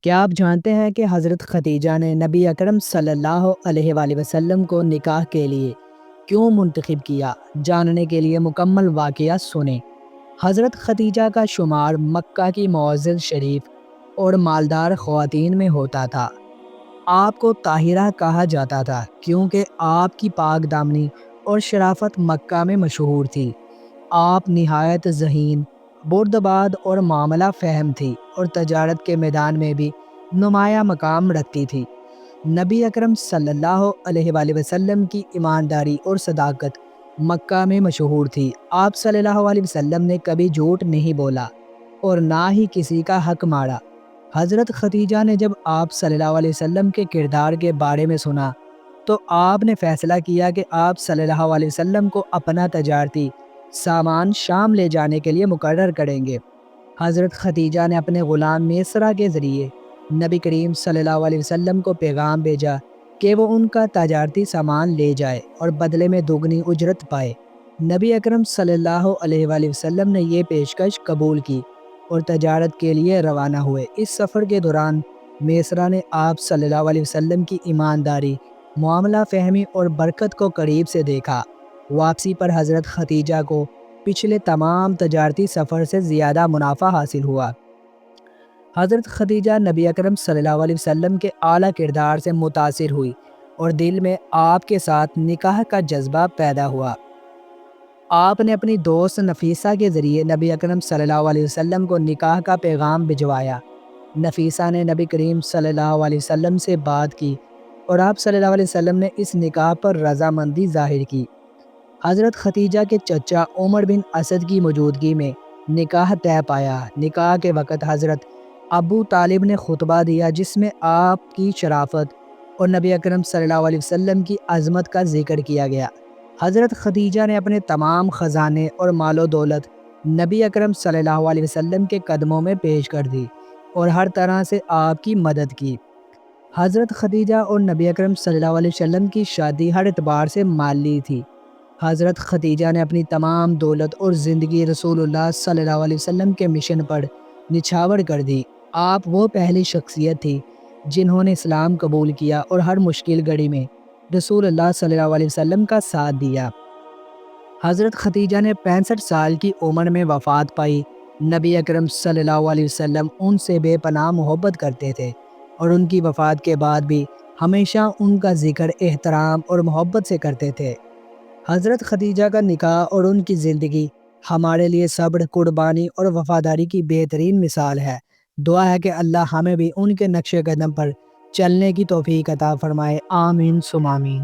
کیا آپ جانتے ہیں کہ حضرت خدیجہ نے نبی اکرم صلی اللہ علیہ وآلہ وسلم کو نکاح کے لیے کیوں منتخب کیا؟ جاننے کے لیے مکمل واقعہ سنیں۔ حضرت خدیجہ کا شمار مکہ کی معزز شریف اور مالدار خواتین میں ہوتا تھا۔ آپ کو طاہرہ کہا جاتا تھا کیونکہ آپ کی پاک دامنی اور شرافت مکہ میں مشہور تھی۔ آپ نہایت ذہین، بردبار اور معاملہ فہم تھی اور تجارت کے میدان میں بھی نمایاں مقام رکھتی تھی۔ نبی اکرم صلی اللہ علیہ وآلہ وسلم کی ایمانداری اور صداقت مکہ میں مشہور تھی۔ آپ صلی اللہ علیہ وسلم نے کبھی جھوٹ نہیں بولا اور نہ ہی کسی کا حق مارا۔ حضرت خدیجہ نے جب آپ صلی اللہ علیہ وسلم کے کردار کے بارے میں سنا تو آپ نے فیصلہ کیا کہ آپ صلی اللہ علیہ وسلم کو اپنا تجارتی سامان شام لے جانے کے لیے مقرر کریں گے۔ حضرت خدیجہ نے اپنے غلام میسرہ کے ذریعے نبی کریم صلی اللہ علیہ وسلم کو پیغام بھیجا کہ وہ ان کا تجارتی سامان لے جائے اور بدلے میں دوگنی اجرت پائے۔ نبی اکرم صلی اللہ علیہ وآلہ وسلم نے یہ پیشکش قبول کی اور تجارت کے لیے روانہ ہوئے۔ اس سفر کے دوران میسرہ نے آپ صلی اللہ علیہ وسلم کی ایمانداری، معاملہ فہمی اور برکت کو قریب سے دیکھا۔ واپسی پر حضرت خدیجہ کو پچھلے تمام تجارتی سفر سے زیادہ منافع حاصل ہوا۔ حضرت خدیجہ نبی اکرم صلی اللہ علیہ وسلم کے اعلیٰ کردار سے متاثر ہوئی اور دل میں آپ کے ساتھ نکاح کا جذبہ پیدا ہوا۔ آپ نے اپنی دوست نفیسہ کے ذریعے نبی اکرم صلی اللہ علیہ وسلم کو نکاح کا پیغام بھجوایا۔ نفیسہ نے نبی کریم صلی اللہ علیہ وسلم سے بات کی اور آپ صلی اللہ علیہ وسلم نے اس نکاح پر رضامندی ظاہر کی۔ حضرت خدیجہ کے چچا عمر بن اسد کی موجودگی میں نکاح طے پایا۔ نکاح کے وقت حضرت ابو طالب نے خطبہ دیا جس میں آپ کی شرافت اور نبی اکرم صلی اللہ علیہ وسلم کی عظمت کا ذکر کیا گیا۔ حضرت خدیجہ نے اپنے تمام خزانے اور مال و دولت نبی اکرم صلی اللہ علیہ وسلم کے قدموں میں پیش کر دی اور ہر طرح سے آپ کی مدد کی۔ حضرت خدیجہ اور نبی اکرم صلی اللہ علیہ وسلم کی شادی ہر اعتبار سے مالی تھی۔ حضرت خدیجہ نے اپنی تمام دولت اور زندگی رسول اللہ صلی اللہ علیہ وسلم کے مشن پر نچھاور کر دی۔ آپ وہ پہلی شخصیت تھی جنہوں نے اسلام قبول کیا اور ہر مشکل گھڑی میں رسول اللہ صلی اللہ علیہ وسلم کا ساتھ دیا۔ حضرت خدیجہ نے 65 سال کی عمر میں وفات پائی۔ نبی اکرم صلی اللہ علیہ وسلم ان سے بے پناہ محبت کرتے تھے اور ان کی وفات کے بعد بھی ہمیشہ ان کا ذکر احترام اور محبت سے کرتے تھے۔ حضرت خدیجہ کا نکاح اور ان کی زندگی ہمارے لیے صبر، قربانی اور وفاداری کی بہترین مثال ہے۔ دعا ہے کہ اللہ ہمیں بھی ان کے نقش قدم پر چلنے کی توفیق عطا فرمائے۔ آمین ثم آمین۔